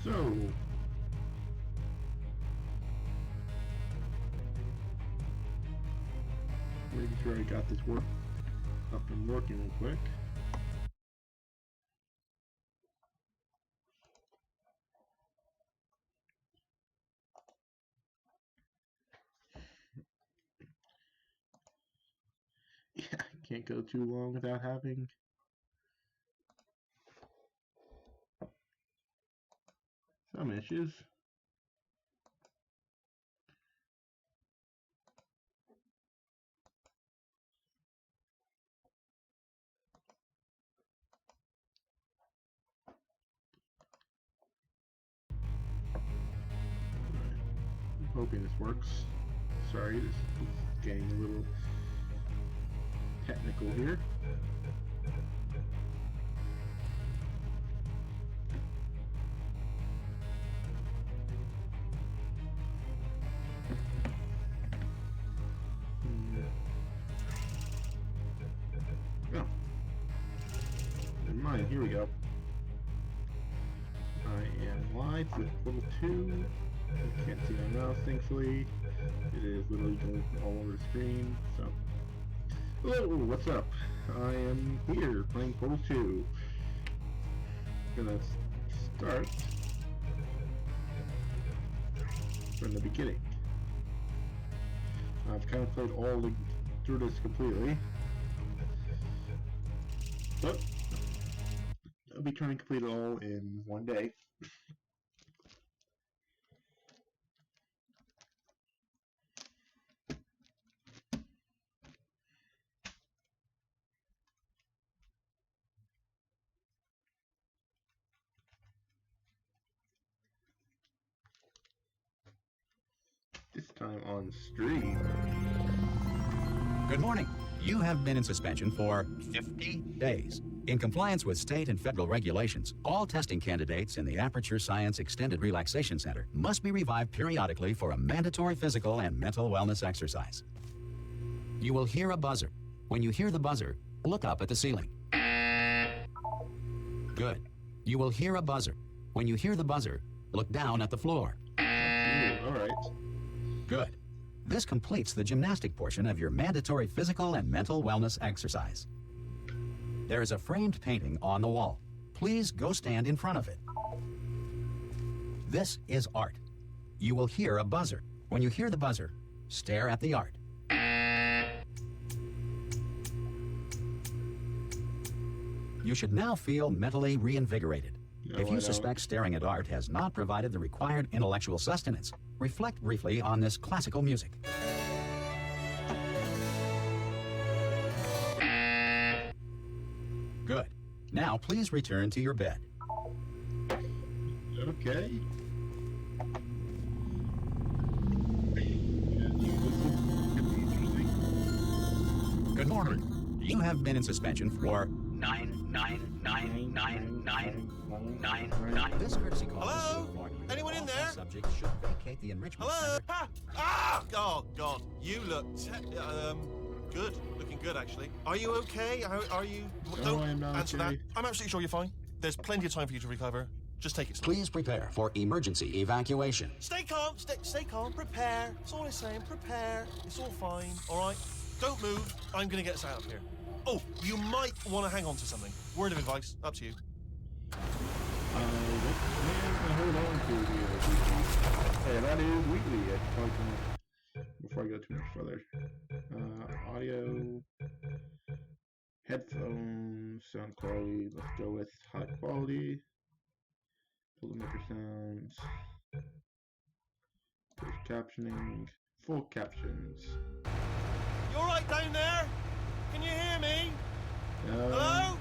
So, making sure I got this work up and working real quick. Yeah, I can't go too long without having some issues. I'm hoping this works. Sorry, this is getting a little technical here. Oh, never mind. Here we go. I am live with Portal 2. You can't see my mouse, thankfully. It is literally going all over the screen. So, hello, what's up? I am here playing Portal 2. Gonna start from the beginning. I've kind of played through this completely, but I'll be trying to complete it all in one day. This time on stream. Good morning. You have been in suspension for 50 days. In compliance with state and federal regulations, all testing candidates in the Aperture Science Extended Relaxation Center must be revived periodically for a mandatory physical and mental wellness exercise. You will hear a buzzer. When you hear the buzzer, look up at the ceiling. Good. You will hear a buzzer. When you hear the buzzer, look down at the floor. All right. Good. This completes the gymnastic portion of your mandatory physical and mental wellness exercise. There is a framed painting on the wall. Please go stand in front of it. This is art. You will hear a buzzer. When you hear the buzzer, stare at the art. You should now feel mentally reinvigorated. No, If you suspect staring at art has not provided the required intellectual sustenance, reflect briefly on this classical music. Good. Now please return to your bed. Okay. Good morning. You have been in suspension for 9999999. This courtesy call. Hello? is warning you Anyone that in all there? test subjects should vacate the enrichment Hello? center. Ah! Ah! Oh, God. You look good. Looking good, actually. Are you okay? Are you... Don't I'm not answer okay. that. I'm absolutely sure you're fine. There's plenty of time for you to recover. Just take it slow. Please prepare for emergency evacuation. Stay calm. Stay calm. Prepare. That's all I'm saying. Prepare. It's all fine. All right? Don't move. I'm going to get us out of here. Oh, you might want to hang on to something. Word of advice. Up to you. Hold on to the hey, that is weekly. I probably can, before I go too much further. Audio, headphones, sound quality. Let's go with high quality. Filmmaker sounds. Closed captioning. Full captions. You all right down there? Can you hear me? Hello?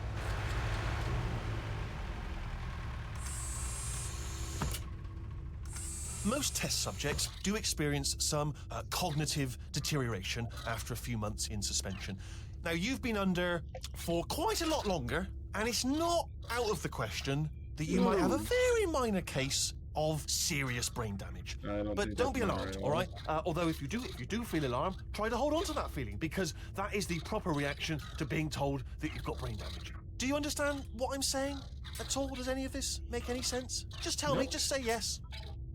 Most test subjects do experience some cognitive deterioration after a few months in suspension. Now, you've been under for quite a lot longer, and it's not out of the question that you might have a very minor case of serious brain damage. But don't be alarmed, all right? Although if you do feel alarmed, try to hold on to that feeling, because that is the proper reaction to being told that you've got brain damage. Do you understand what I'm saying at all? Does any of this make any sense? Just tell me, just say yes.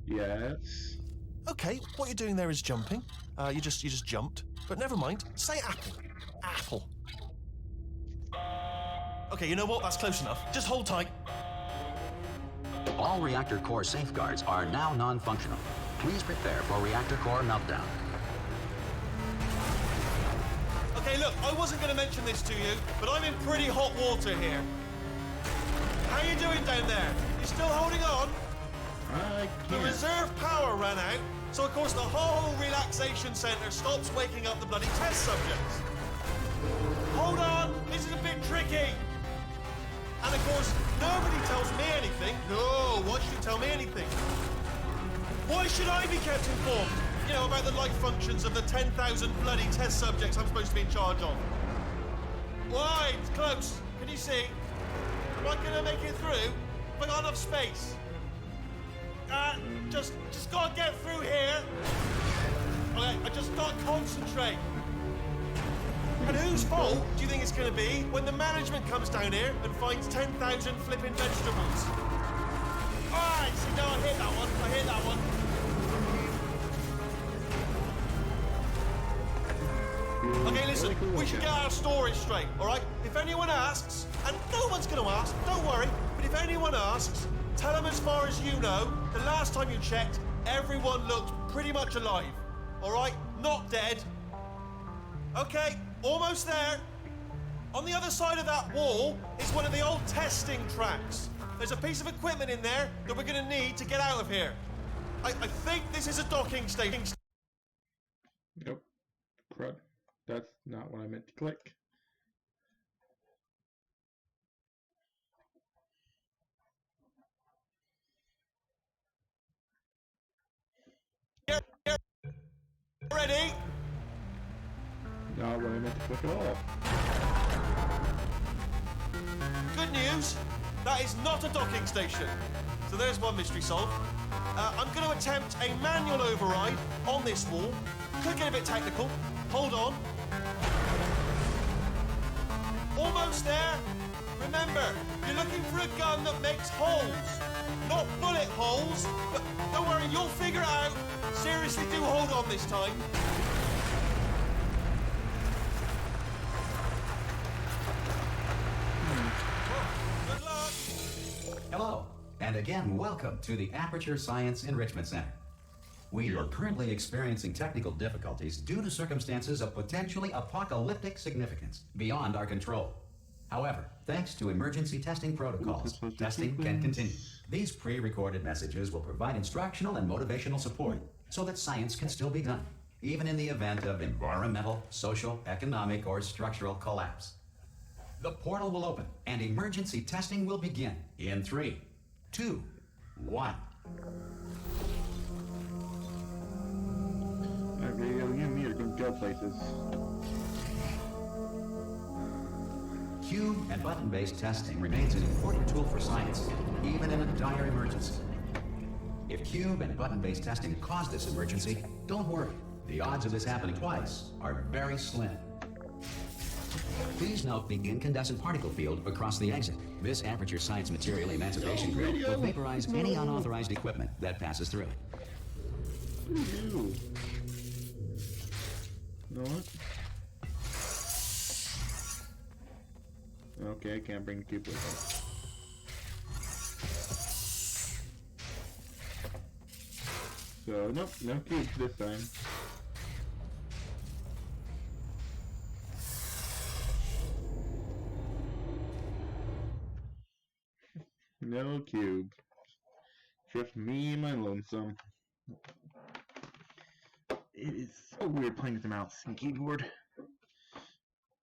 Yes. Okay, what you're doing there is jumping. You just jumped. But never mind. Say apple. Apple. Okay, you know what? That's close enough. Just hold tight. All reactor core safeguards are now non-functional. Please prepare for reactor core meltdown. Okay, look, I wasn't going to mention this to you, but I'm in pretty hot water here. How you doing down there? You still holding on? I The can't. reserve power ran out, so of course the whole relaxation centre stops waking up the bloody test subjects. Hold on, this is a bit tricky. And of course, nobody tells me anything. No, why should you tell me anything? Why should I be kept informed? You know, about the life functions of the 10,000 bloody test subjects I'm supposed to be in charge of. Why? It's close. Can you see? Am I gonna make it through? Have I got enough space? Just gotta get through here. Okay, I just gotta concentrate. And whose fault do you think it's gonna be when the management comes down here and finds 10,000 flipping vegetables? Alright, see, now I hit that one. I hit that one. Okay, listen, we should get our story straight, alright? If anyone asks, and no one's gonna ask, don't worry, but if anyone asks, tell them as far as you know, the last time you checked, everyone looked pretty much alive. Alright? Not dead. Okay, almost there. On the other side of that wall is one of the old testing tracks. There's a piece of equipment in there that we're gonna need to get out of here. I think this is a docking station. Nope. Crud. That's not what I meant to click. Ready? Not what I meant to click at all. Good news, that is not a docking station. So there's one mystery solved. I'm going to attempt a manual override on this wall. Could get a bit technical. Hold on. Almost there. Remember, you're looking for a gun that makes holes. Not bullet holes, but don't worry, you'll figure it out. Seriously, do hold on this time. Good luck. Hello, and again, welcome to the Aperture Science Enrichment Center. We are currently experiencing technical difficulties due to circumstances of potentially apocalyptic significance beyond our control. However, thanks to emergency testing protocols, testing can continue. These pre-recorded messages will provide instructional and motivational support so that science can still be done, even in the event of environmental, social, economic, or structural collapse. The portal will open and emergency testing will begin in 3, 2, 1. Okay, you and me are going to go places. Cube and button-based testing remains an important tool for science, even in a dire emergency. If cube and button-based testing caused this emergency, don't worry. The odds of this happening twice are very slim. Please note the incandescent particle field across the exit. This Aperture Science Material Emancipation Grill will vaporize any unauthorized equipment that passes through it. What do you do? You know what? Okay, I can't bring the cube with me. So, nope, no cubes this time. No cube. Just me and my lonesome. It is so weird playing with the mouse and keyboard.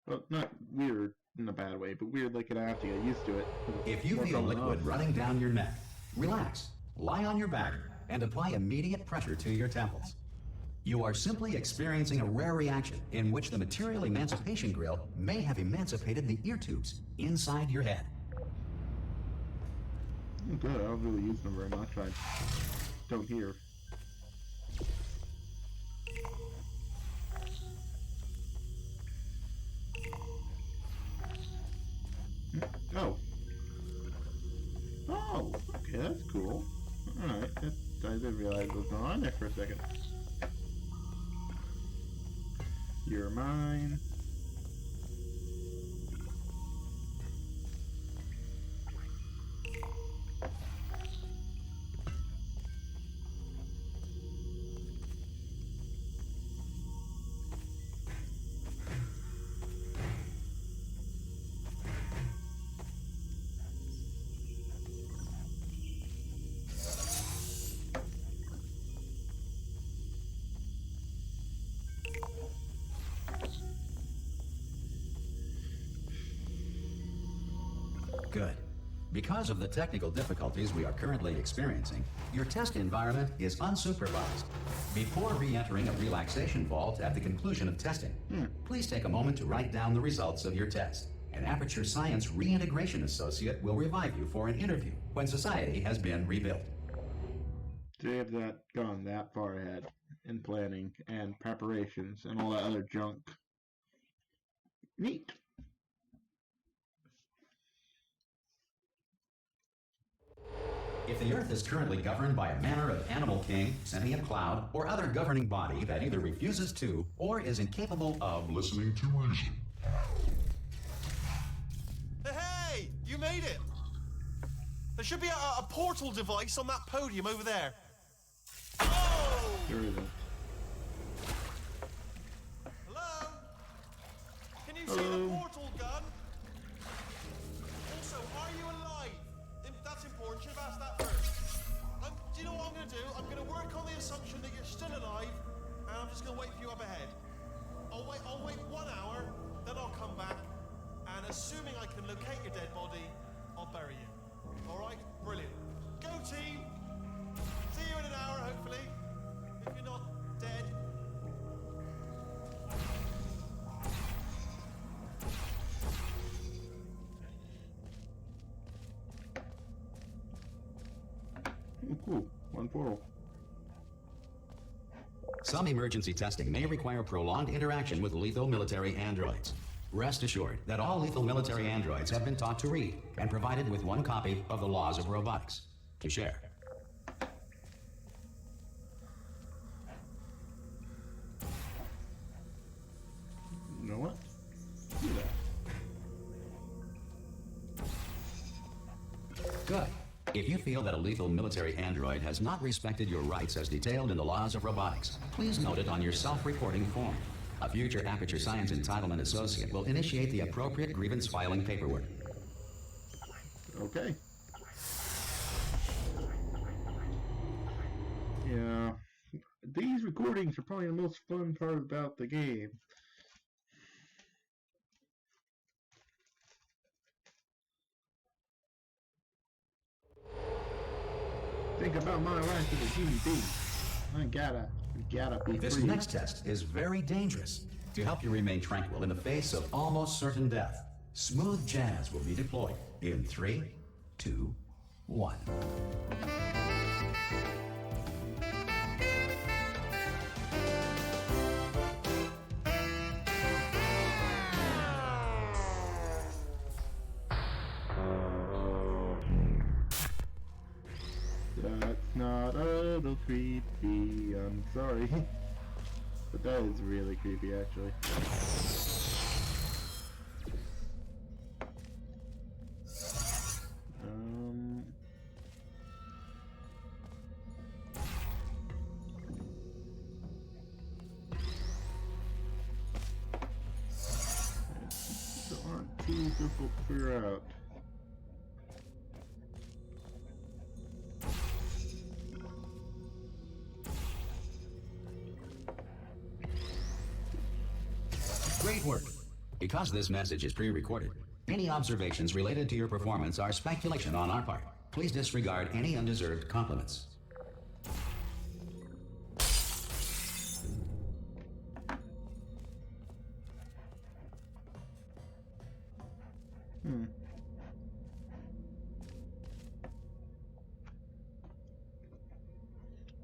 Well, not weird in a bad way, but weird like I have to get used to it. If you feel liquid running down your neck, relax, lie on your back, and apply immediate pressure to your temples. You are simply experiencing a rare reaction in which the material emancipation grill may have emancipated the ear tubes inside your head. Oh, good, I don't really use them very much. I don't hear. What was going on there for a second? You're mine. Good. Because of the technical difficulties we are currently experiencing, your test environment is unsupervised. Before re-entering a relaxation vault at the conclusion of testing, please take a moment to write down the results of your test. An Aperture Science Reintegration Associate will revive you for an interview when society has been rebuilt. They have that gone that far ahead in planning and preparations and all that other junk. Neat. If the Earth is currently governed by a manner of animal king, sentient cloud, or other governing body that either refuses to or is incapable of listening to reason. Hey! You made it! There should be a portal device on that podium over there. Oh! There isn't. Hello? Can you see the portal gun? Also, are you alive? That's important. Should have asked that first. Do you know what I'm going to do? I'm going to work on the assumption that you're still alive, and I'm just going to wait for you up ahead. I'll wait 1 hour, then I'll come back, and assuming I can locate your dead body, I'll bury you. All right? Brilliant. Go, team. See you in an hour, hopefully. If you're not dead. Oh, cool. One portal. Some emergency testing may require prolonged interaction with lethal military androids. Rest assured that all lethal military androids have been taught to read and provided with one copy of the Laws of Robotics to share. You know what? Do that. Good. If you feel that a lethal military android has not respected your rights as detailed in the Laws of Robotics, please note it on your self-reporting form. A future Aperture Science Entitlement Associate will initiate the appropriate grievance filing paperwork. Okay. Yeah. These recordings are probably the most fun part about the game. Think about my life as a GD. I gotta be This free. next test is very dangerous. To help you remain tranquil in the face of almost certain death, smooth jazz will be deployed in 3, 2, 1. That's not a little creepy. I'm sorry. But that is really creepy, actually. These aren't too difficult to figure out. Great work. Because this message is pre-recorded, any observations related to your performance are speculation on our part. Please disregard any undeserved compliments.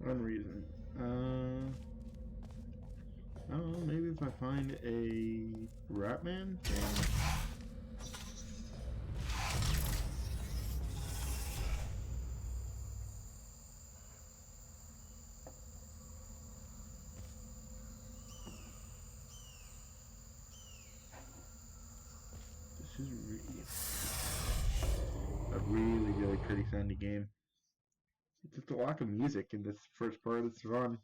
Unreason. Oh, maybe if I find a Ratman thing. is a really, really pretty sounding game. It's just a lack of music in this first part. It's fun.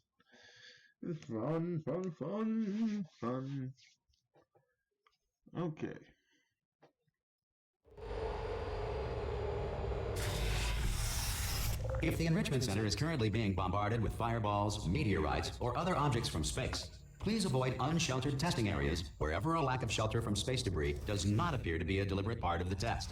It's fun, fun, fun, fun. Okay. If the Enrichment Center is currently being bombarded with fireballs, meteorites, or other objects from space, please avoid unsheltered testing areas wherever a lack of shelter from space debris does not appear to be a deliberate part of the test.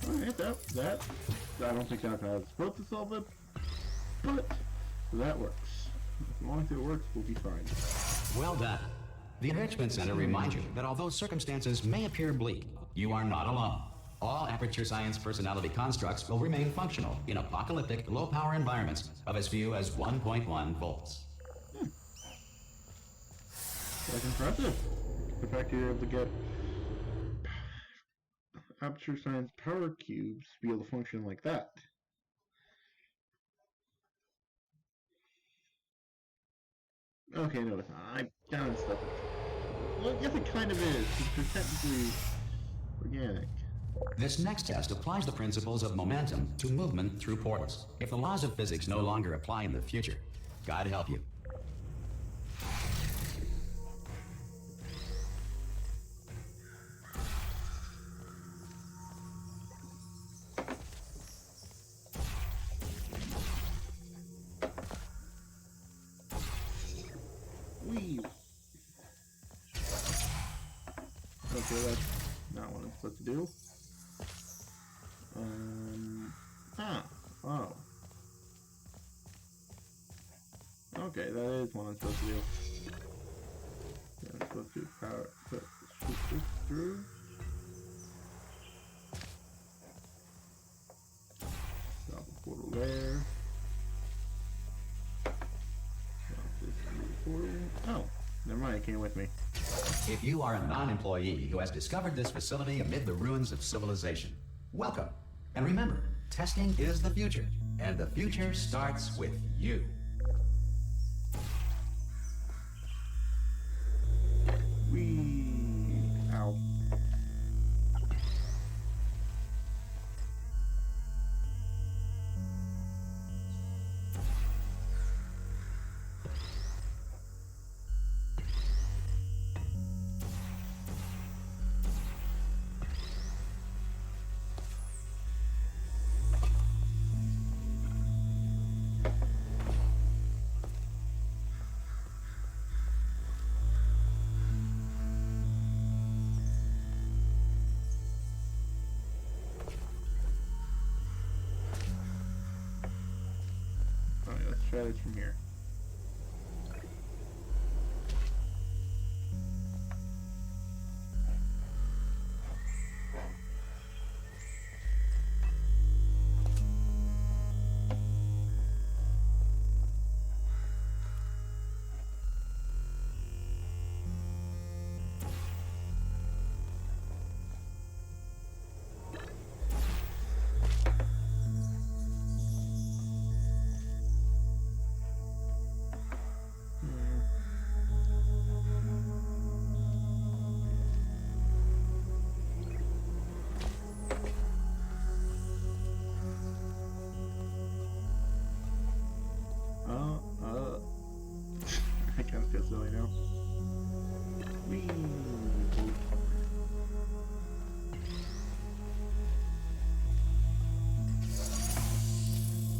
Alright, that, I don't think that's how it's supposed to solve it, but that works. As long as it works, we'll be fine. Well done. The Enrichment Center reminds you that although circumstances may appear bleak, you are not alone. All Aperture Science personality constructs will remain functional in apocalyptic, low-power environments of as few as 1.1 volts. That's impressive. The fact you're able to get Aperture Science power cubes to be able to function like that. Okay, no, it's not. I'm down stuff. Well, I guess it kind of is, because they're technically organic. This next test applies the principles of momentum to movement through portals. If the laws of physics no longer apply in the future, God help you. Whee! Okay, that's not what I'm supposed to do. Oh. Okay, that is what I'm supposed to do. I'm supposed to put this through. Stop the portal there. Stop this through the portal. Oh, never mind, it came with me. If you are a non-employee who has discovered this facility amid the ruins of civilization, welcome. And remember, testing is the future, and the future starts with you. Ow. Let's try this from here. I kind of feel silly now. Whee!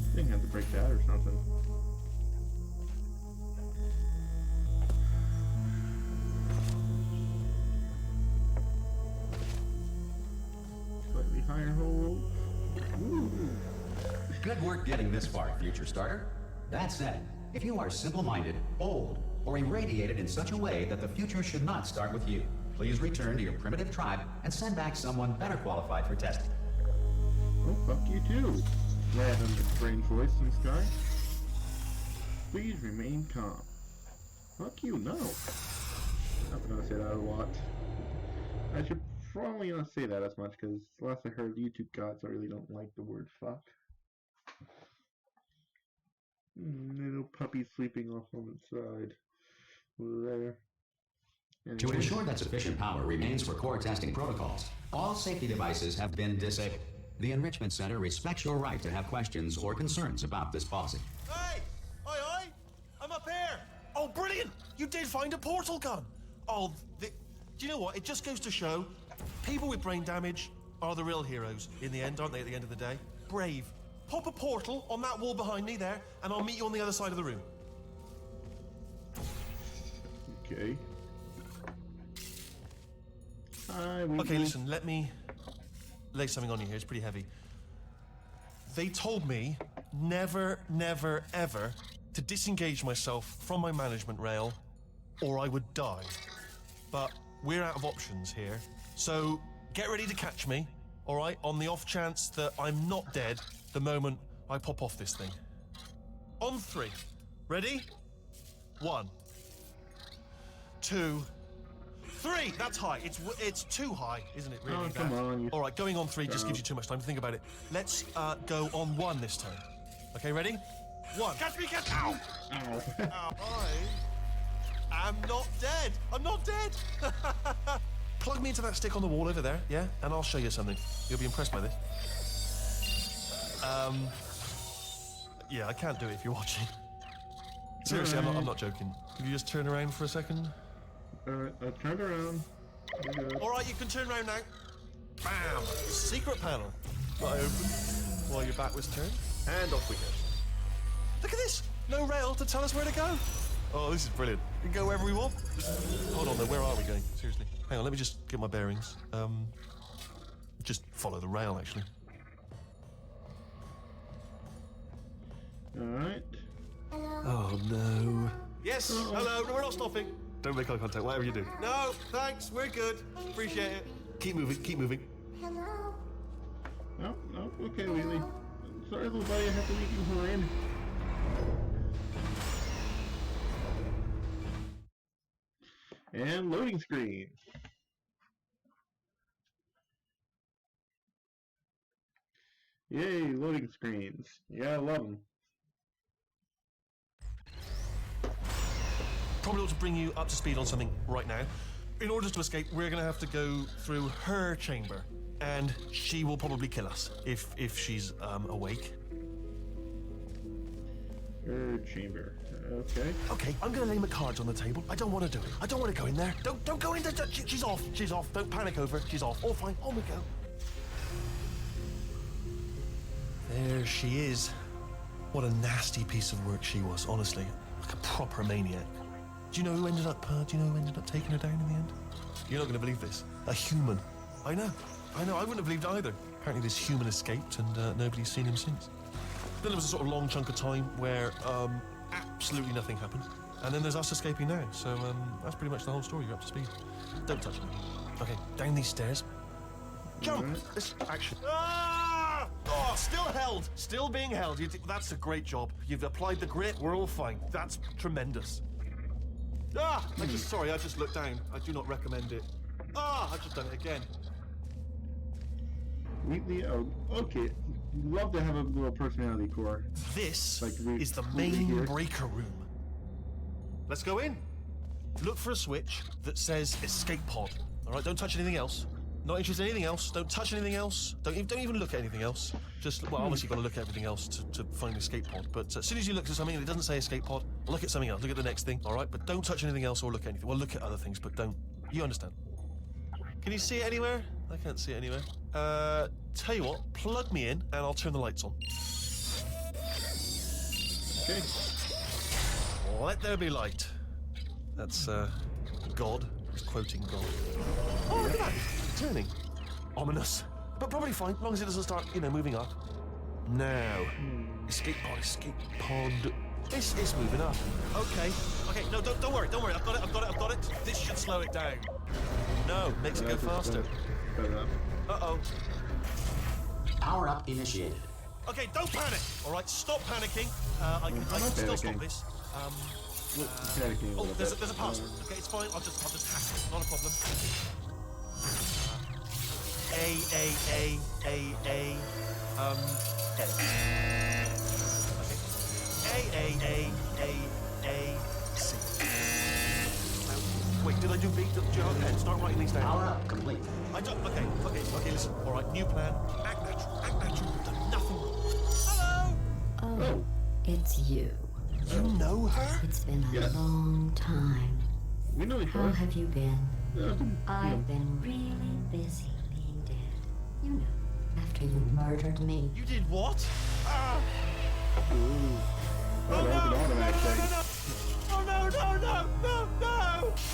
I think break that or something. Slightly higher hold. Ooh. Good work getting this far, future starter. That said, if you are simple-minded, bold, or irradiated in such a way that the future should not start with you, please return to your primitive tribe and send back someone better qualified for testing. Oh, fuck you too. Random strange voice in the sky. Please remain calm. Fuck you, no. I'm gonna say that a lot. I should probably not say that as much because last I heard YouTube gods, I really don't like the word fuck. Little puppy sleeping off on its side. Over there. Anyway. To ensure that sufficient power remains for core testing protocols, all safety devices have been disabled. The Enrichment Center respects your right to have questions or concerns about this policy. Hey! Oi, oi! I'm up here! Oh, brilliant! You did find a portal gun! Oh, do you know what? It just goes to show, people with brain damage are the real heroes in the end, aren't they, at the end of the day? Brave. Pop a portal on that wall behind me there, and I'll meet you on the other side of the room. Okay. Okay, listen, let me lay something on you here. It's pretty heavy. They told me never, never, ever to disengage myself from my management rail or I would die. But we're out of options here. So get ready to catch me, all right, on the off chance that I'm not dead the moment I pop off this thing. On 3. Ready? 1, 2, 3. That's high. It's too high, isn't it? Really? Oh, come on. All right, going on 3 just gives you too much time to think about it. Let's go on 1 this time. Okay, ready? 1. Catch me, catch! Ow! Ow. Ow. I'm not dead. I'm not dead. Plug me into that stick on the wall over there, yeah? And I'll show you something. You'll be impressed by this. Yeah, I can't do it if you're watching. Seriously, I'm not joking. Could you just turn around for a second? Alright, I turned around. All right, you can turn around now. Bam! Secret panel. That I opened while your back was turned. And off we go. Look at this! No rail to tell us where to go. Oh, this is brilliant. We can go wherever we want. Hold on, though. Where are we going? Seriously. Hang on, let me just get my bearings. Just follow the rail, actually. Alright. Oh, no. Yes, hello. No, we're not stopping. Don't make eye contact, whatever you do. No, thanks. We're good. Appreciate it. Keep moving, keep moving. Oh, okay, Wheatley. Sorry, little buddy, I have to leave you behind. And loading screen. Yay, loading screens. Yeah, I love them. Probably ought to bring you up to speed on something right now. In order to escape, we're going to have to go through her chamber. And she will probably kill us if she's awake. Her chamber. Okay. Okay, I'm going to lay my cards on the table. I don't want to do it. I don't want to go in there. Don't go in there. She's off. She's off. Don't panic over. She's off. All fine. On we go. There she is. What a nasty piece of work she was, honestly. Like a proper maniac. Do you know who ended up taking her down in the end? You're not going to believe this. A human. I know. I wouldn't have believed it either. Apparently this human escaped and nobody's seen him since. Then there was a sort of long chunk of time where absolutely nothing happened. And then there's us escaping now. So that's pretty much the whole story. You're up to speed. Don't touch me. Okay, down these stairs. Jump! Right. This action. Ah! Oh, still held. Still being held. That's a great job. You've applied the grit. We're all fine. That's tremendous. Ah! I just looked down. I do not recommend it. Ah! I've just done it again. Wheatley, oh, okay. Love to have a little personality core. This Like is the Wheatley main here. breaker room. Let's go in. Look for a switch that says escape pod. All right, don't touch anything else. Not interested in anything else. Don't touch anything else. Don't even look at anything else. Just, well, obviously you've got to look at everything else to find the escape pod. But as soon as you look at something and it doesn't say escape pod, look at something else. Look at the next thing, all right? But don't touch anything else or look at anything. Well, look at other things, but don't. You understand? Can you see it anywhere? I can't see it anywhere. Tell you what, plug me in and I'll turn the lights on. Okay. Let there be light. That's God. He's quoting God. Oh, look at that. Turning. Ominous. But probably fine, as long as it doesn't start, moving up. Now. Escape pod. It's moving up. Okay. No, don't worry. I've got it. This should slow it down. No, makes it go faster. Uh-oh. Power up initiated. Okay, don't panic. All right, stop panicking. I can still stop this. There's a password. Okay, it's fine. I'll just hack it. Not a problem. C. Wait, did I do B? Okay, start writing these down. Power up complete. Okay, listen. All right, new plan. Act natural. You've done nothing wrong. Hello! Oh, it's you. You know her? It's been a long time. We know each How other. have you been? I've I've been really busy being dead. You know, after you murdered me. You did what? Ah! Ooh. Oh, that was an automatic thing. Oh no!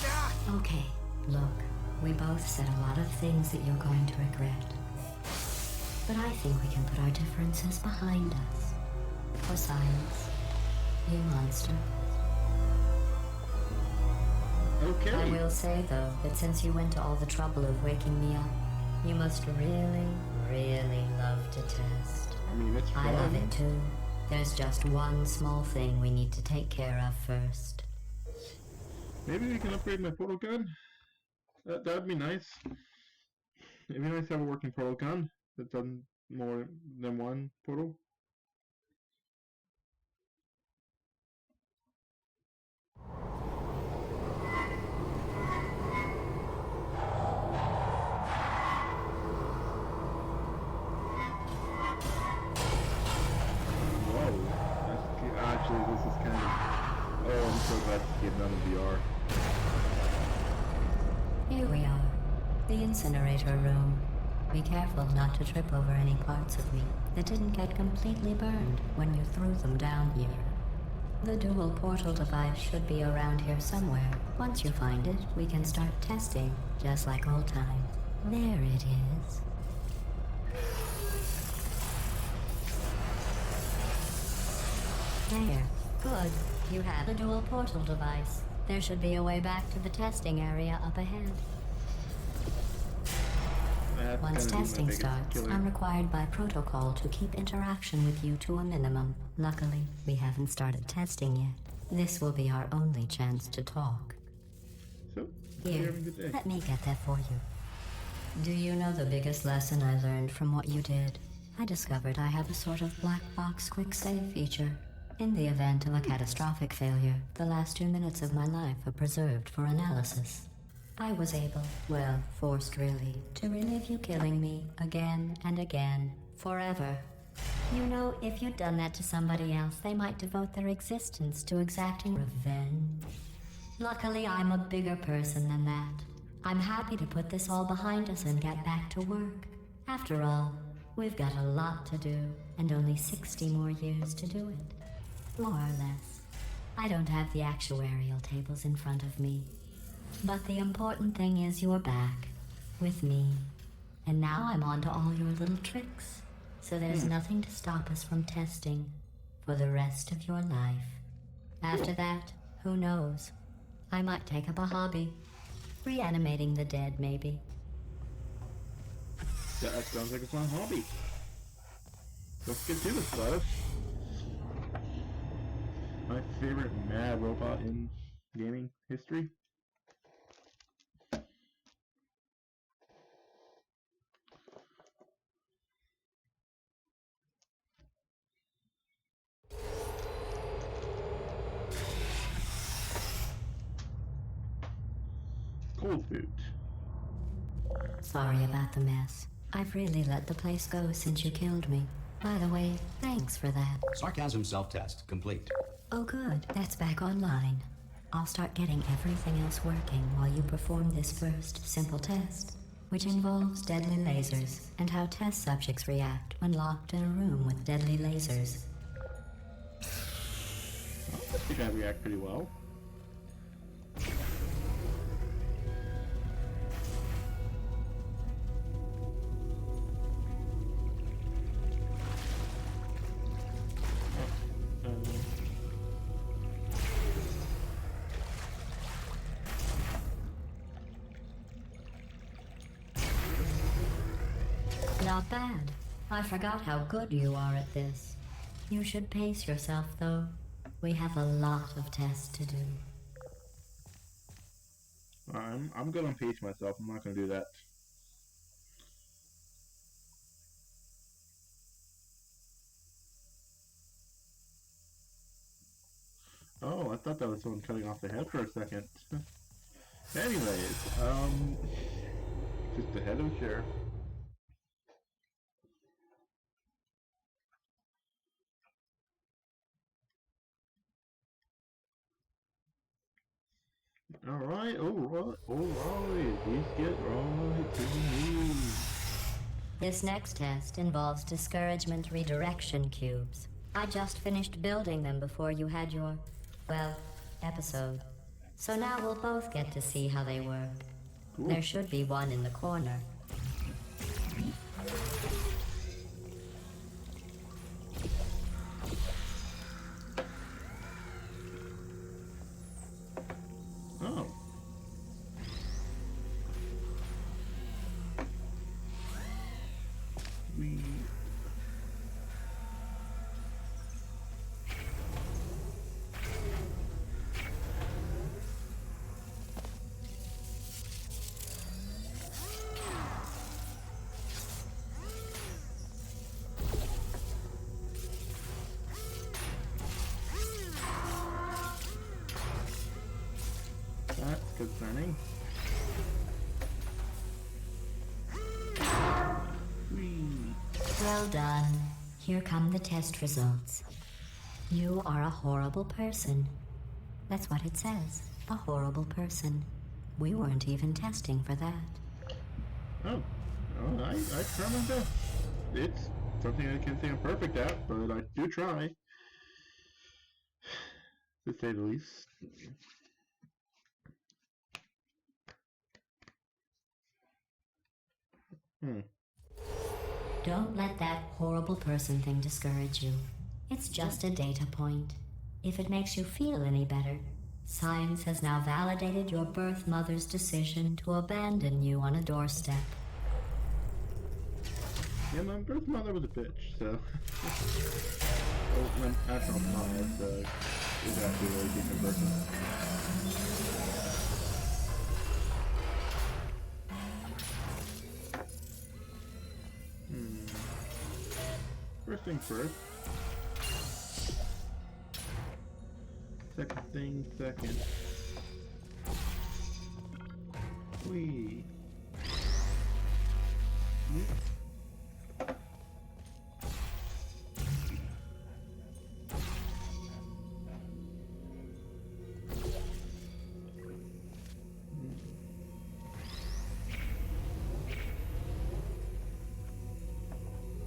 Ah! Okay, look, we both said a lot of things that you're going to regret. But I think we can put our differences behind us. For science, you monster. Okay. I will say, though, that since you went to all the trouble of waking me up, you must really, really love to test. I mean, it's fun. I love it too. There's just one small thing we need to take care of first. Maybe we can upgrade my portal gun? That'd be nice. It'd be nice to have a working portal gun that does more than one portal. Actually, this is kind of... Oh, I'm so glad to get none of VR. Here we are. The incinerator room. Be careful not to trip over any parts of me that didn't get completely burned when you threw them down here. The dual portal device should be around here somewhere. Once you find it, we can start testing, just like old times. There it is. There. Good. You have a dual portal device. There should be a way back to the testing area up ahead. That's Once gonna be my testing biggest starts, killer. I'm required by protocol to keep interaction with you to a minimum. Luckily, we haven't started testing yet. This will be our only chance to talk. So, Here, have a good day. let me get that for you. Do you know the biggest lesson I learned from what you did? I discovered I have a sort of black box quick save feature. In the event of a catastrophic failure, the last 2 minutes of my life are preserved for analysis. I was able, well, forced really, to relive you killing me again and again, forever. You know, if you'd done that to somebody else, they might devote their existence to exacting revenge. Luckily, I'm a bigger person than that. I'm happy to put this all behind us and get back to work. After all, we've got a lot to do, and only 60 more years to do it. More or less. I don't have the actuarial tables in front of me. But the important thing is you're back, with me. And now I'm on to all your little tricks. So there's nothing to stop us from testing for the rest of your life. After that, who knows? I might take up a hobby. Reanimating the dead, maybe. That sounds like a fun hobby. Let's get to this, Silas. My favorite mad robot in gaming history. Cold boot. Sorry about the mess. I've really let the place go since you killed me. By the way, thanks for that. Sarcasm self-test complete. Oh good, that's back online. I'll start getting everything else working while you perform this first simple test, which involves deadly lasers and how test subjects react when locked in a room with deadly lasers. think I react pretty well. Not bad. I forgot how good you are at this. You should pace yourself, though. We have a lot of tests to do. I'm gonna pace myself. I'm not gonna do that. Oh, I thought that was someone cutting off the head for a second. Anyways, just the head of a chair. Alright, alright. Please get right to the news. This next test involves discouragement redirection cubes. I just finished building them before you had your, well, episode. So now we'll both get to see how they work. Cool. There should be one in the corner. Oh. We... That's concerning. Whee. Well done. Here come the test results. You are a horrible person. That's what it says. A horrible person. We weren't even testing for that. Oh. Oh, I try my best. It's something I can't say I'm perfect at, but I do try. To say the least. Don't let that horrible person thing discourage you. It's just a data point. If it makes you feel any better, science has now validated your birth mother's decision to abandon you on a doorstep. Yeah, my birth mother was a bitch, so... Oh, my actual mom is actually a really decent person. First thing first. Second thing second. Whee.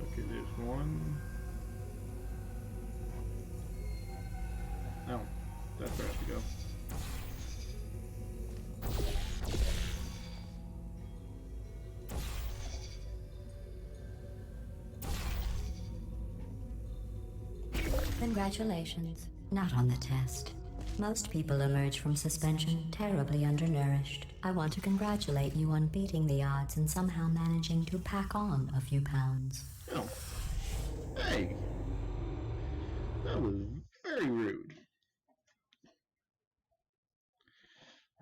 Okay, there's one. Oh, that's where I have to go. Congratulations. Not on the test. Most people emerge from suspension terribly undernourished. I want to congratulate you on beating the odds and somehow managing to pack on a few pounds. Oh. Hey! That was very rude.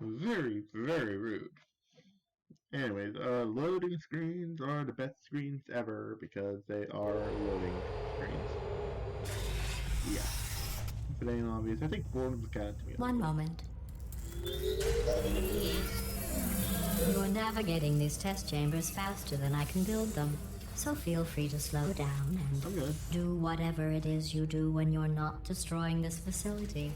Very, very rude. Anyways, loading screens are the best screens ever because they are loading screens. Yeah. If it ain't obvious, I think boredom's got it to me. One moment. You're navigating these test chambers faster than I can build them. So feel free to slow down I'm and good. do whatever it is you do when you're not destroying this facility.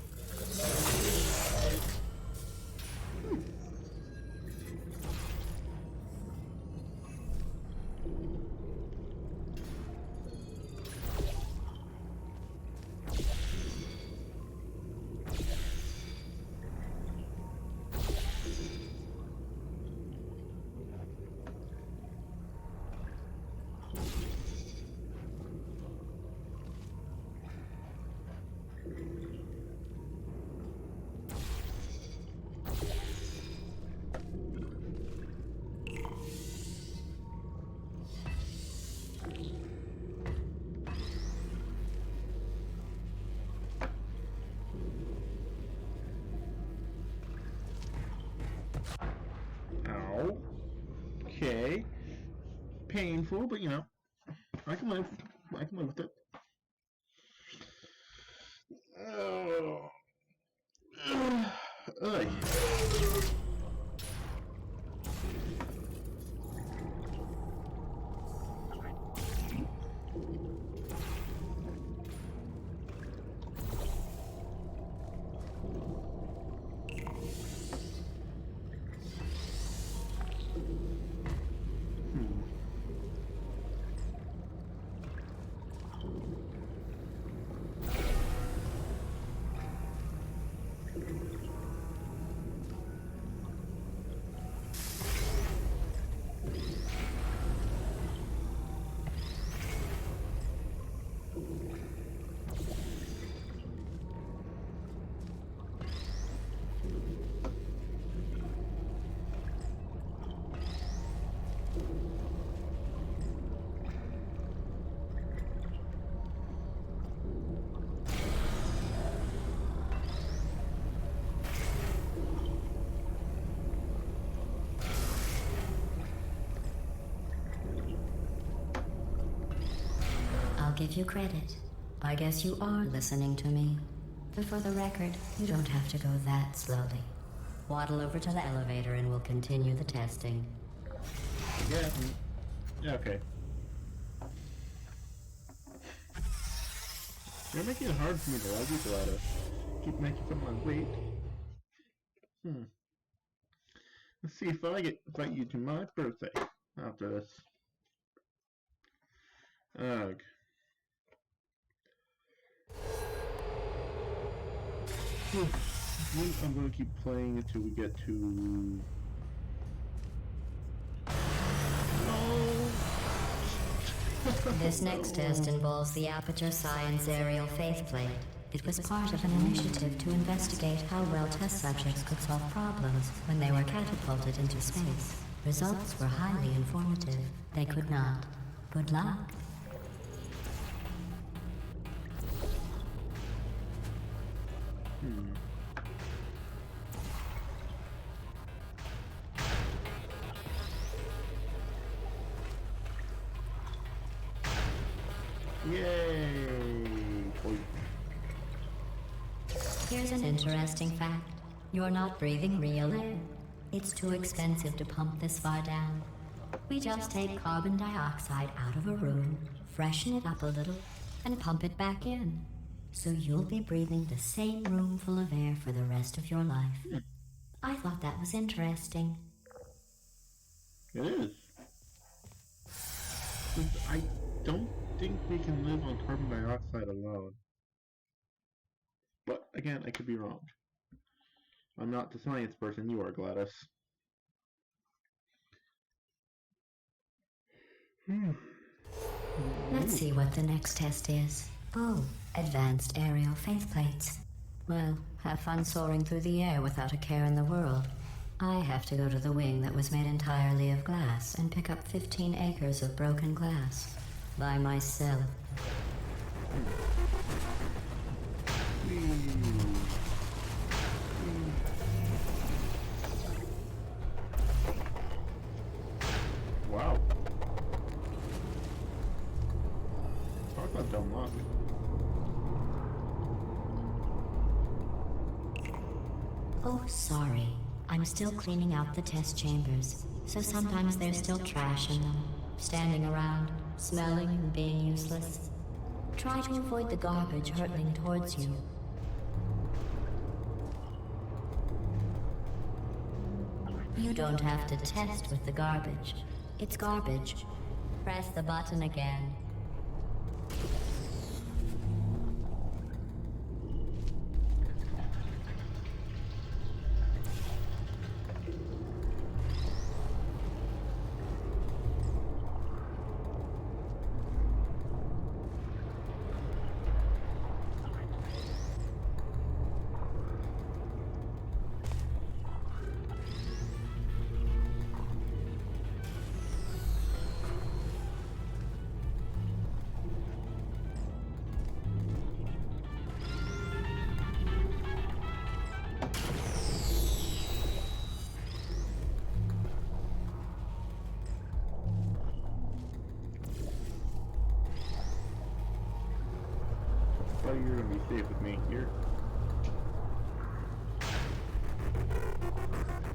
okay. Painful, but you know, I can live. I can live with it. Oh. Ugh. I'll give you credit. I guess you are listening to me. But for the record, you don't have to go that slowly. Waddle over to the elevator and we'll continue the testing. Yeah. Yeah, okay. You're making it hard for me to love you, Gladys. Keep making fun of my weight. Let's see if I invite you to my birthday after this. Ugh. I'm gonna keep playing until we get to... This next test involves the Aperture Science Aerial Faithplate. It was part of an initiative to investigate how well test subjects could solve problems when they were catapulted into space. Results were highly informative. They could not. Good luck. Yay! Here's an interesting fact. You're not breathing real air. It's too expensive to pump this far down. We just take carbon dioxide out of a room, freshen it up a little, and pump it back in. So you'll be breathing the same room full of air for the rest of your life. I thought that was interesting. It is. I don't think we can live on carbon dioxide alone. But again, I could be wrong. I'm not the science person, you are, Gladys. Let's see what the next test is. Oh, advanced aerial faithplates. Well, have fun soaring through the air without a care in the world. I have to go to the wing that was made entirely of glass and pick up 15 acres of broken glass. By myself. Wow. Talk about dumb luck. Oh, sorry. I'm still cleaning out the test chambers, so sometimes there's still trash in them, standing around, smelling and being useless. Try to avoid the garbage hurtling towards you. You don't have to test with the garbage. It's garbage. Press the button again. you're gonna be safe with me here.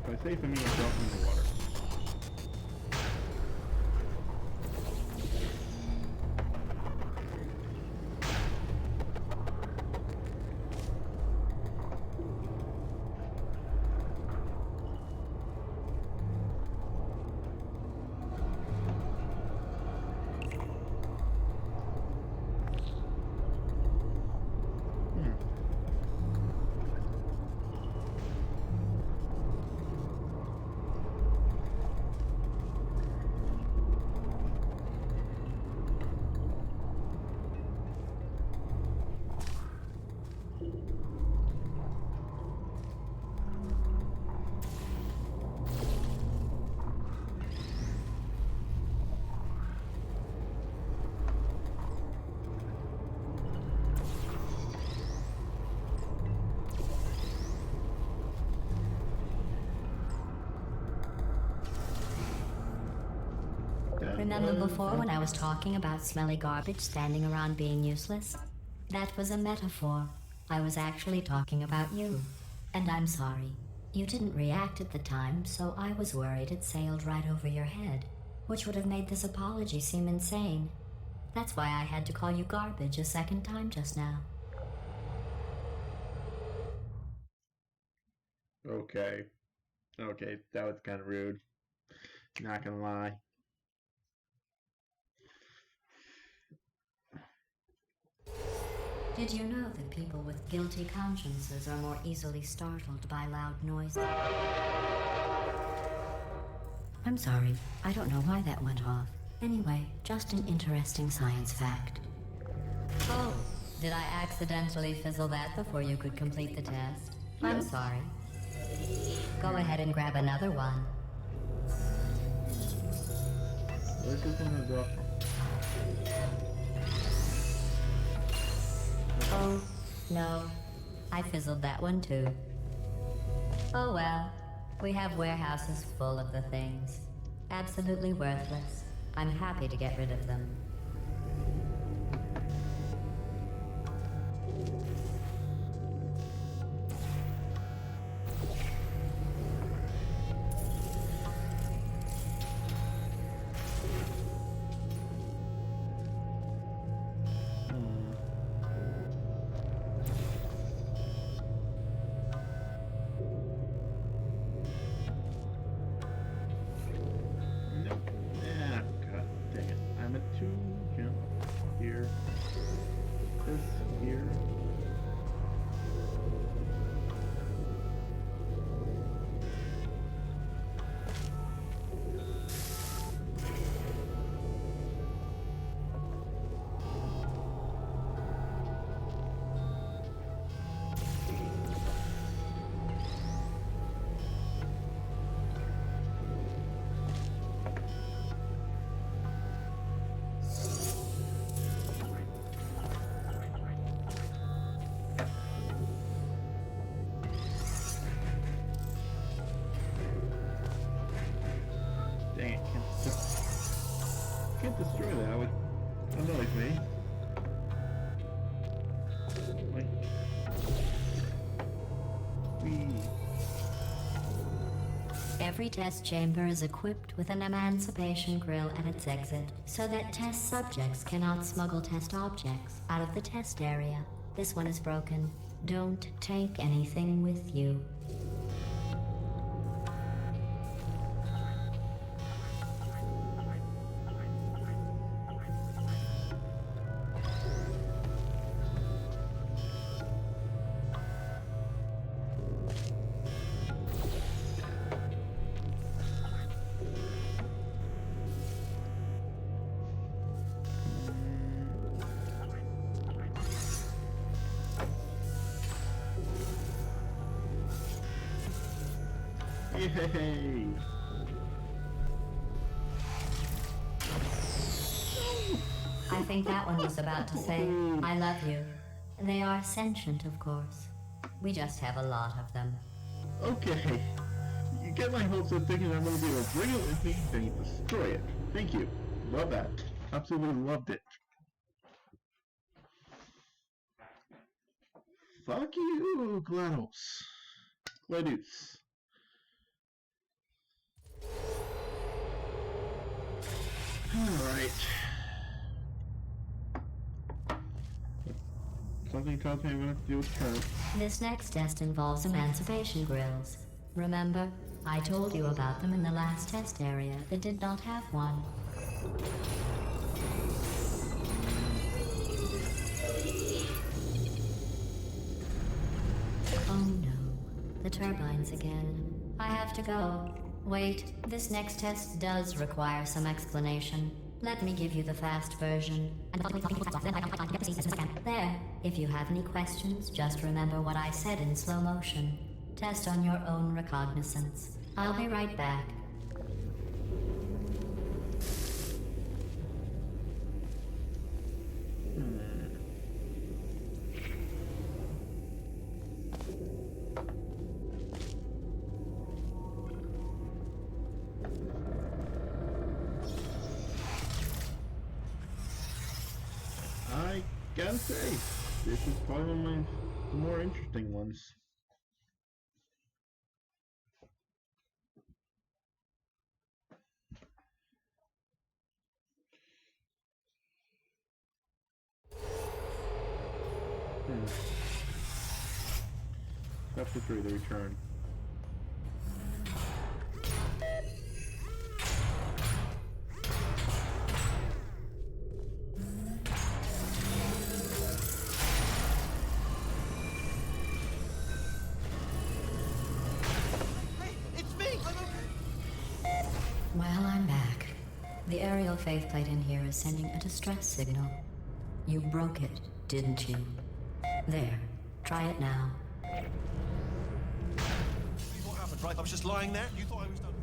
By safe, I mean I drop in the water. Remember before when I was talking about smelly garbage standing around being useless? That was a metaphor. I was actually talking about you. And I'm sorry. You didn't react at the time, so I was worried it sailed right over your head, which would have made this apology seem insane. That's why I had to call you garbage a second time just now. Okay. Okay, that was kind of rude. Not gonna lie. Did you know that people with guilty consciences are more easily startled by loud noises? I'm sorry, I don't know why that went off. Anyway, just an interesting science fact. Oh, did I accidentally fizzle that before you could complete the test? I'm Yes. sorry. Go ahead and grab another one. Where's this one gonna drop from? Oh, no. I fizzled that one too. Oh well. We have warehouses full of the things. Absolutely worthless. I'm happy to get rid of them. Nope. Ah, god dang it. I meant to jump here. This here. Dang it, can't destroy that with annoys me. Like, Every test chamber is equipped with an emancipation grill at its exit, so that test subjects cannot smuggle test objects out of the test area. This one is broken. Don't take anything with you. yay! I think that one was about to say, I love you. They are sentient, of course. We just have a lot of them. Okay. You get my hopes up thinking I'm going to be able to bring it with me and destroy it. Thank you. Love that. Absolutely loved it. Fuck you, GLaDOS. GLaDOS. Alright. Something tells me I'm gonna have to deal with turn. This next test involves emancipation grills. Remember, I told you about them in the last test area that did not have one. Oh no, the turbines again. I have to go. Wait, this next test does require some explanation. Let me give you the fast version. There. If you have any questions, just remember what I said in slow motion. Test on your own recognizance. I'll be right back. I gotta say, this is probably one of the more interesting ones. Chapter 3, The Return. Hey, it's me! I'm okay! Well, I'm back. The aerial faceplate in here is sending a distress signal. You broke it, didn't you? There. Try it now. What happened, right? I was just lying there. You thought I was done.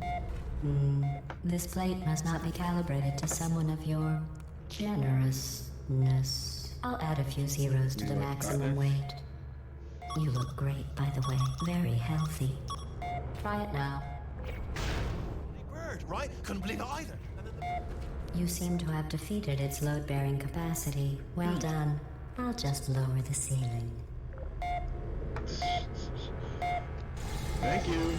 This plate must not be calibrated to someone of your generousness. I'll add a few zeros to the maximum weight. You look great, by the way. Very healthy. Try it now. Hey, bird, right? Couldn't believe it either. And then You seem to have defeated its load-bearing capacity. Well done. I'll just lower the ceiling. Thank you.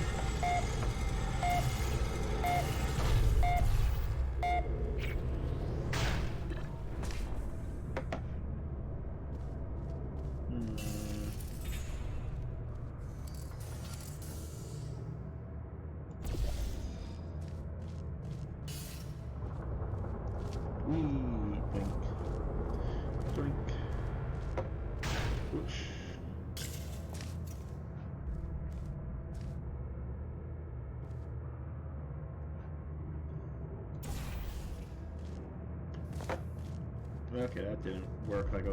Blink. Drink. Whoosh. Okay, that didn't work like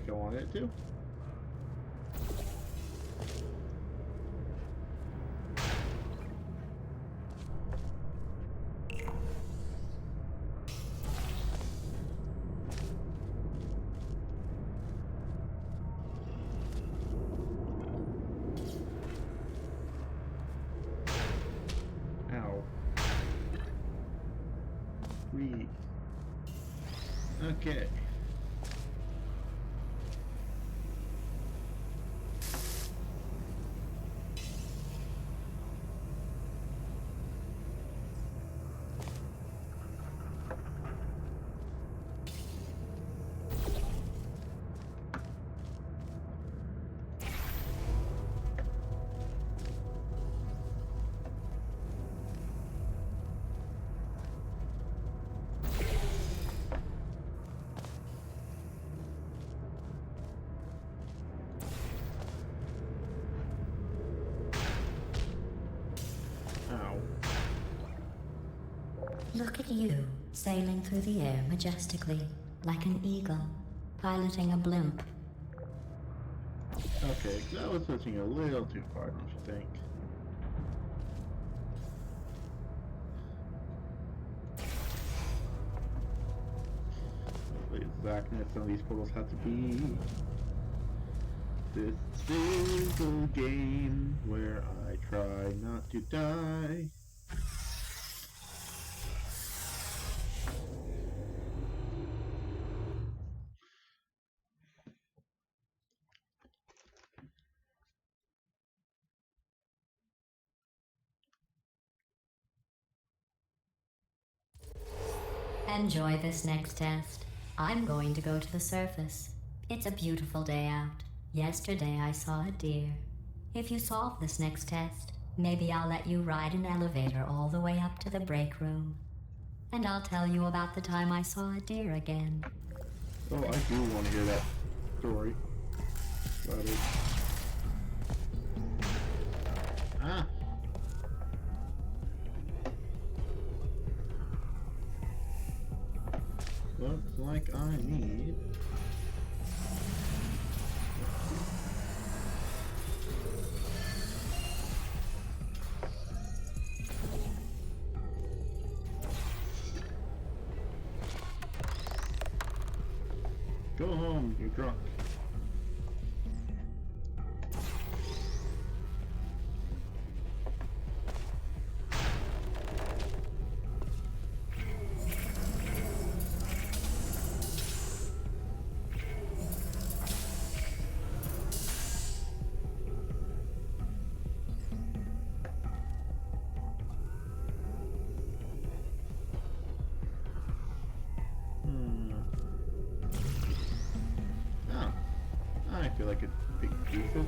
I wanted it to. Ow. Breathe. Okay. Ow. Look at you, sailing through the air majestically, like an eagle, piloting a blimp. Okay, that was pushing a little too far, don't you think? The exactness some of these portals have to be. This is a game where I try not to die. Enjoy this next test. I'm going to go to the surface. It's a beautiful day out. Yesterday I saw a deer. If you solve this next test, maybe I'll let you ride an elevator all the way up to the break room. And I'll tell you about the time I saw a deer again. Oh, I do want to hear that story. About it. Ah! Looks like I need... Go home, you're drunk. Oh, I feel like a big goofus.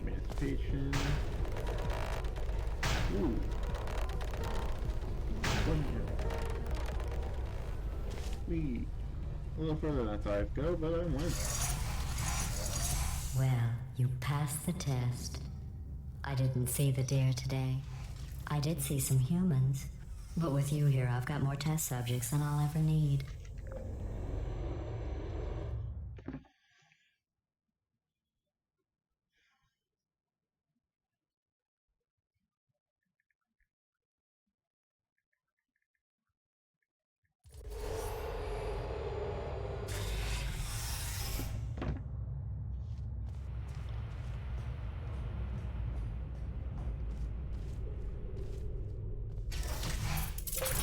Emancipation. Ooh. One here. Wee. A little further than I thought I'd go, but I went. Well, you passed the test. I didn't see the deer today. I did see some humans. But with you here, I've got more test subjects than I'll ever need.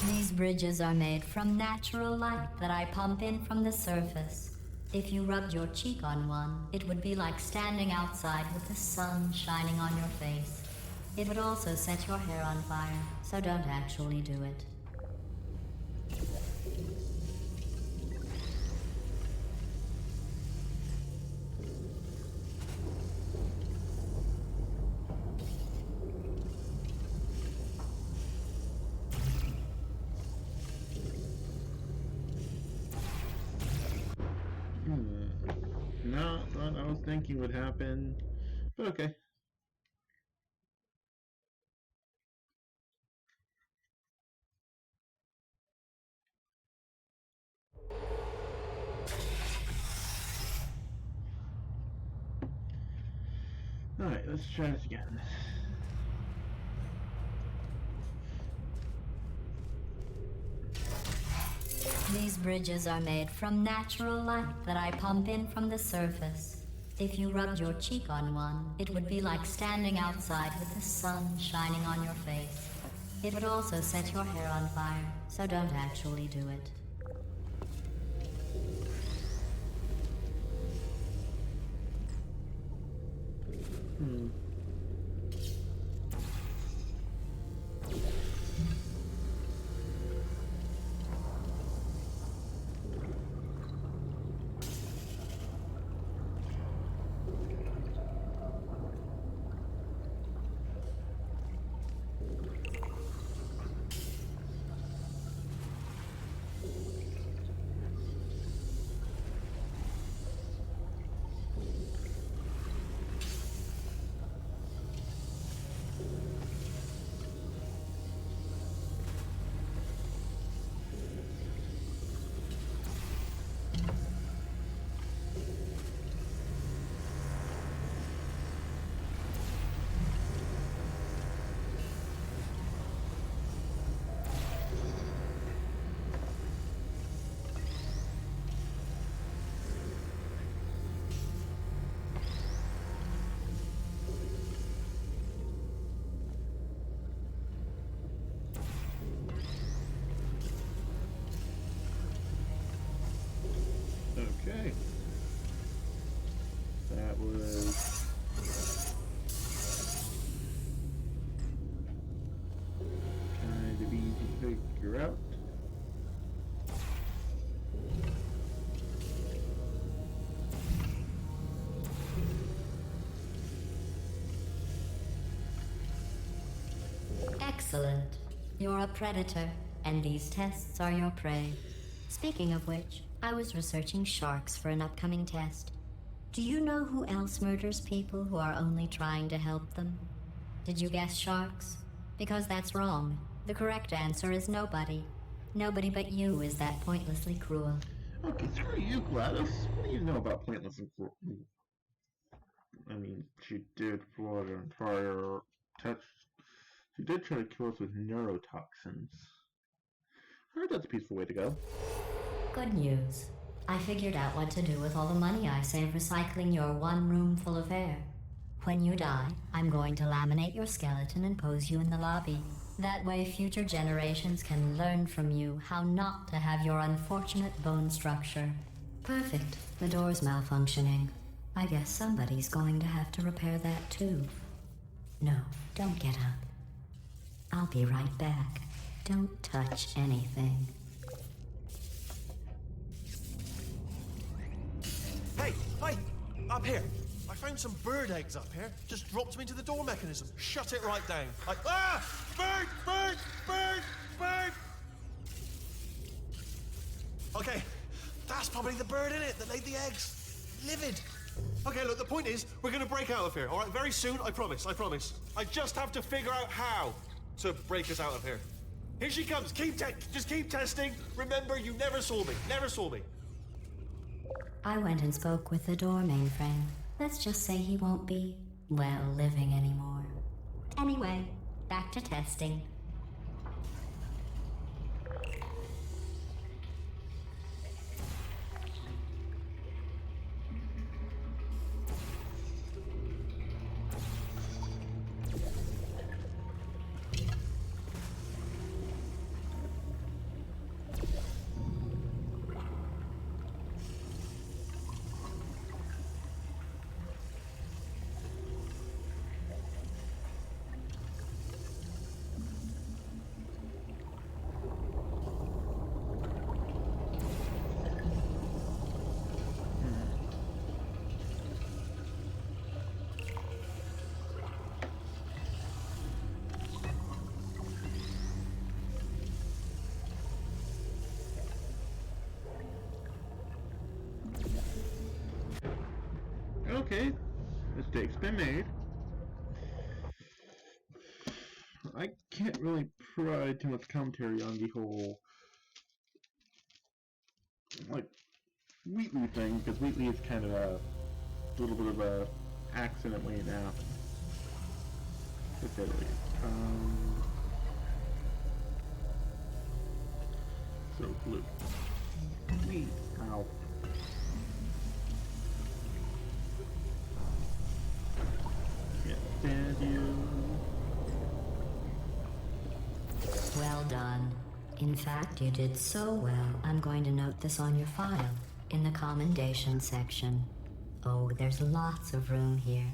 These bridges are made from natural light that I pump in from the surface. If you rubbed your cheek on one, it would be like standing outside with the sun shining on your face. It would also set your hair on fire, so don't actually do it. Not what I was thinking would happen, but okay. Alright, let's try this again. These bridges are made from natural light that I pump in from the surface. If you rubbed your cheek on one, it would be like standing outside with the sun shining on your face. It would also set your hair on fire, so don't actually do it. Okay. That was kind of easy to figure out. Excellent. You're a predator, and these tests are your prey. Speaking of which, I was researching sharks for an upcoming test. Do you know who else murders people who are only trying to help them? Did you guess sharks? Because that's wrong. The correct answer is nobody. Nobody but you is that pointlessly cruel. Okay, screw you, Gladys. What do you know about pointless and cruel? I mean, she did flood an entire touch. She did try to kill us with neurotoxins. I heard that's a peaceful way to go. Good news. I figured out what to do with all the money I saved recycling your one room full of air. When you die, I'm going to laminate your skeleton and pose you in the lobby. That way future generations can learn from you how not to have your unfortunate bone structure. Perfect. The door's malfunctioning. I guess somebody's going to have to repair that too. No, don't get up. I'll be right back. Don't touch anything. Hey, up here. I found some bird eggs up here. Just dropped them into the door mechanism. Shut it right down. Bird! Okay, that's probably the bird in it that laid the eggs. Livid. Okay, look, the point is, we're gonna break out of here, all right? Very soon, I promise. I just have to figure out how to break us out of here. Here she comes. Just keep testing. Remember, you never saw me. I went and spoke with the door mainframe. Let's just say he won't be, well, living anymore. Anyway, back to testing. Okay, mistake's been made. I can't really provide too much commentary on the whole, like, Wheatley thing, because Wheatley is kind of a little bit of a accident waiting to happen. To say the least. So, blue. Wheat. Ow. Can't stand you. Well done. In fact, you did so well, I'm going to note this on your file, in the commendation section. Oh, there's lots of room here.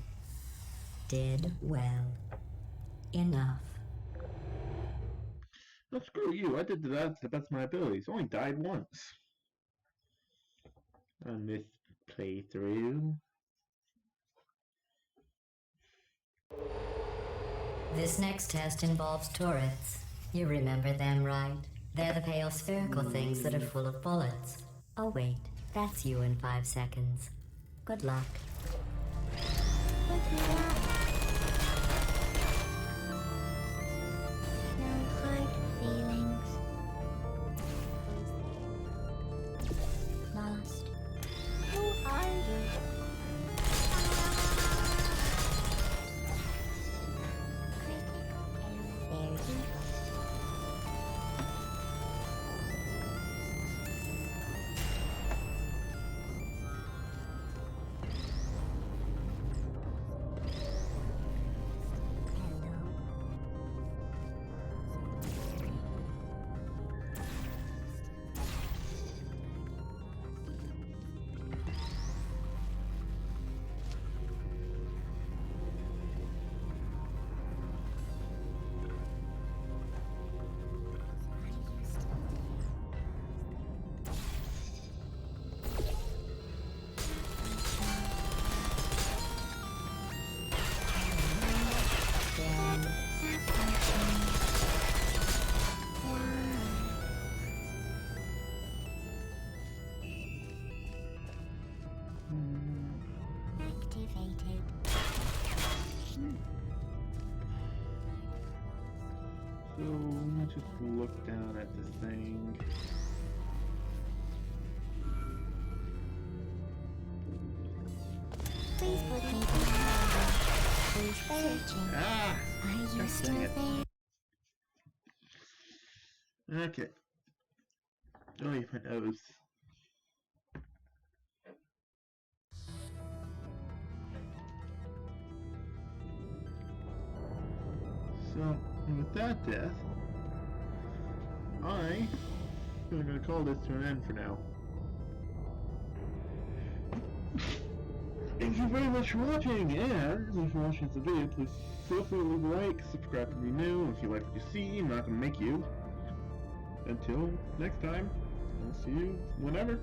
Did well. Enough. No, screw you. I did that to the best of my abilities. Only died once. On this playthrough. This next test involves turrets. You remember them, right? They're the pale spherical things that are full of bullets. Oh wait, that's you in 5 seconds. Good luck. No hard feelings. Lost. Who are you? Critical error. There you go. Activated. So let's just look down at this thing. Please put me down. Please searching. Ah! Are you Dang still it. there? Okay. Oh, you my nose. So, with that death, I'm going to call this to an end for now. Thank you very much for watching, and if you're watching this video, please feel free to leave a like, subscribe if you're new, and if you like what you see, I'm not going to make you. Until next time, I'll see you whenever.